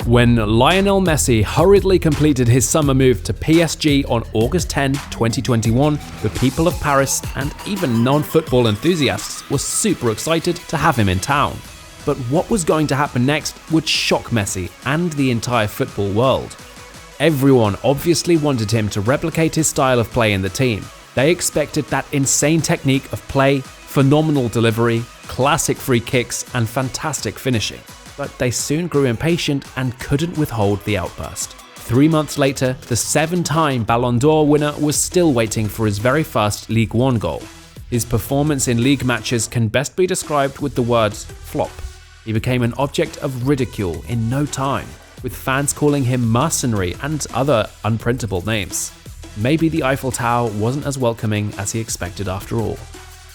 When Lionel Messi hurriedly completed his summer move to PSG on August 10, 2021, the people of Paris and even non-football enthusiasts were super excited to have him in town. But what was going to happen next would shock Messi and the entire football world. Everyone obviously wanted him to replicate his style of play in the team. They expected that insane technique of play, phenomenal delivery, classic free kicks, and fantastic finishing. But they soon grew impatient and couldn't withhold the outburst. 3 months later, the 7-time Ballon d'Or winner was still waiting for his very first Ligue 1 goal. His performance in league matches can best be described with the words flop. He became an object of ridicule in no time, with fans calling him mercenary and other unprintable names. Maybe the Eiffel Tower wasn't as welcoming as he expected after all.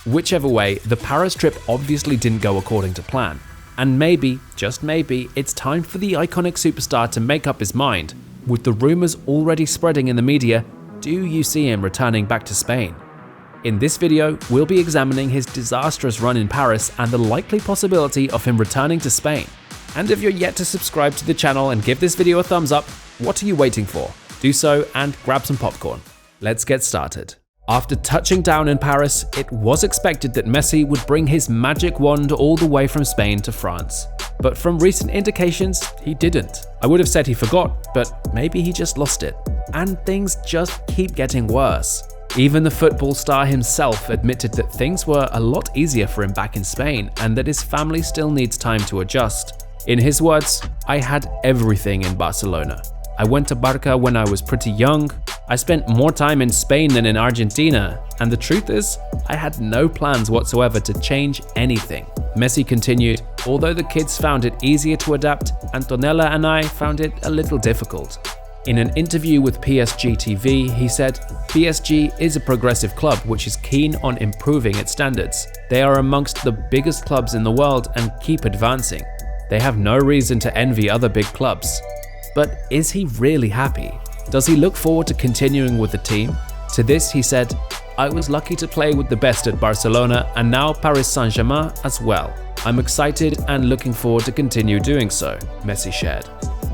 Whichever way, the Paris trip obviously didn't go according to plan. And maybe, just maybe, it's time for the iconic superstar to make up his mind. With the rumours already spreading in the media, do you see him returning back to Spain? In this video, we'll be examining his disastrous run in Paris and the likely possibility of him returning to Spain. And if you're yet to subscribe to the channel and give this video a thumbs up, what are you waiting for? Do so and grab some popcorn. Let's get started. After touching down in Paris, it was expected that Messi would bring his magic wand all the way from Spain to France. But from recent indications, he didn't. I would have said he forgot, but maybe he just lost it. And things just keep getting worse. Even the football star himself admitted that things were a lot easier for him back in Spain and that his family still needs time to adjust. In his words, "I had everything in Barcelona. I went to Barca when I was pretty young. I spent more time in Spain than in Argentina, and the truth is, I had no plans whatsoever to change anything." Messi continued, "Although the kids found it easier to adapt, Antonella and I found it a little difficult." In an interview with PSG TV, he said, "PSG is a progressive club which is keen on improving its standards. They are amongst the biggest clubs in the world and keep advancing. They have no reason to envy other big clubs." But is he really happy? Does he look forward to continuing with the team? To this he said, "I was lucky to play with the best at Barcelona and now Paris Saint-Germain as well. I'm excited and looking forward to continue doing so," Messi shared.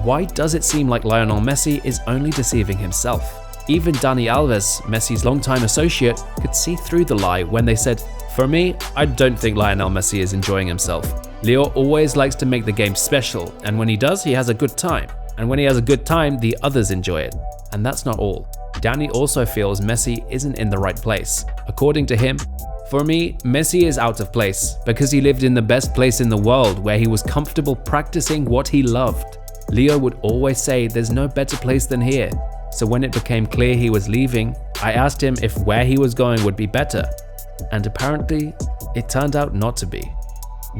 Why does it seem like Lionel Messi is only deceiving himself? Even Dani Alves, Messi's longtime associate, could see through the lie when they said, "For me, I don't think Lionel Messi is enjoying himself. Leo always likes to make the game special, and when he does, he has a good time. And when he has a good time, the others enjoy it." And that's not all. Dani also feels Messi isn't in the right place. According to him, "For me, Messi is out of place because he lived in the best place in the world where he was comfortable practicing what he loved. Leo would always say there's no better place than here. So when it became clear he was leaving, I asked him if where he was going would be better. And apparently, it turned out not to be."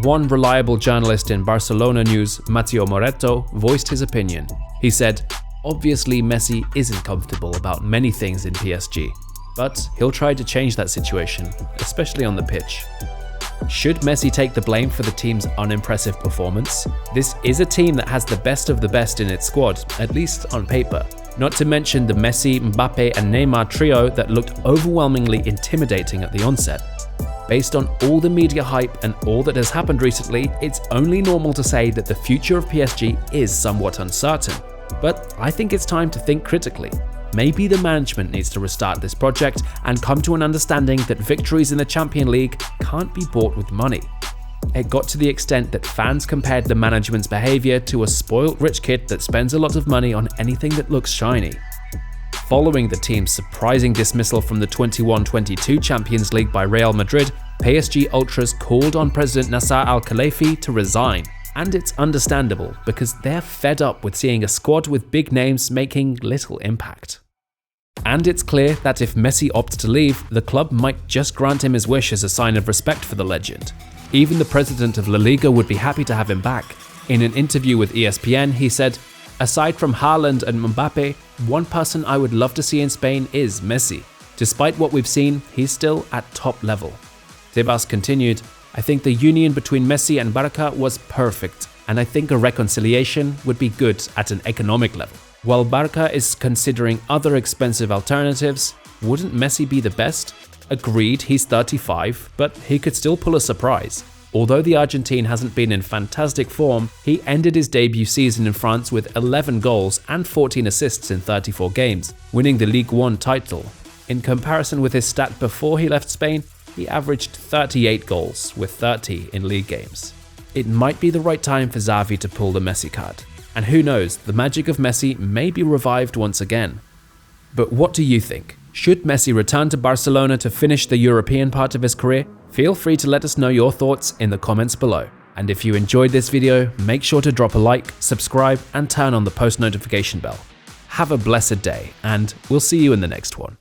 One reliable journalist in Barcelona news, Matteo Moretto, voiced his opinion. He said, "Obviously Messi isn't comfortable about many things in PSG, but he'll try to change that situation, especially on the pitch." Should Messi take the blame for the team's unimpressive performance? This is a team that has the best of the best in its squad, at least on paper. Not to mention the Messi, Mbappe and Neymar trio that looked overwhelmingly intimidating at the onset. Based on all the media hype and all that has happened recently, it's only normal to say that the future of PSG is somewhat uncertain. But I think it's time to think critically. Maybe the management needs to restart this project and come to an understanding that victories in the Champions League can't be bought with money. It got to the extent that fans compared the management's behaviour to a spoiled rich kid that spends a lot of money on anything that looks shiny. Following the team's surprising dismissal from the 21-22 Champions League by Real Madrid, PSG Ultras called on President Nasser Al-Khelaifi to resign. And it's understandable because they're fed up with seeing a squad with big names making little impact. And it's clear that if Messi opts to leave, the club might just grant him his wish as a sign of respect for the legend. Even the president of La Liga would be happy to have him back. In an interview with ESPN, he said, "Aside from Haaland and Mbappe, one person I would love to see in Spain is Messi. Despite what we've seen, he's still at top level." Tebas continued, "I think the union between Messi and Barca was perfect, and I think a reconciliation would be good at an economic level. While Barca is considering other expensive alternatives, wouldn't Messi be the best? Agreed, he's 35, but he could still pull a surprise. Although the Argentine hasn't been in fantastic form, he ended his debut season in France with 11 goals and 14 assists in 34 games, winning the Ligue 1 title. In comparison with his stat before he left Spain, he averaged 38 goals with 30 in league games. It might be the right time for Xavi to pull the Messi card. And who knows, the magic of Messi may be revived once again. But what do you think? Should Messi return to Barcelona to finish the European part of his career? Feel free to let us know your thoughts in the comments below. And if you enjoyed this video, make sure to drop a like, subscribe, and turn on the post notification bell. Have a blessed day, and we'll see you in the next one.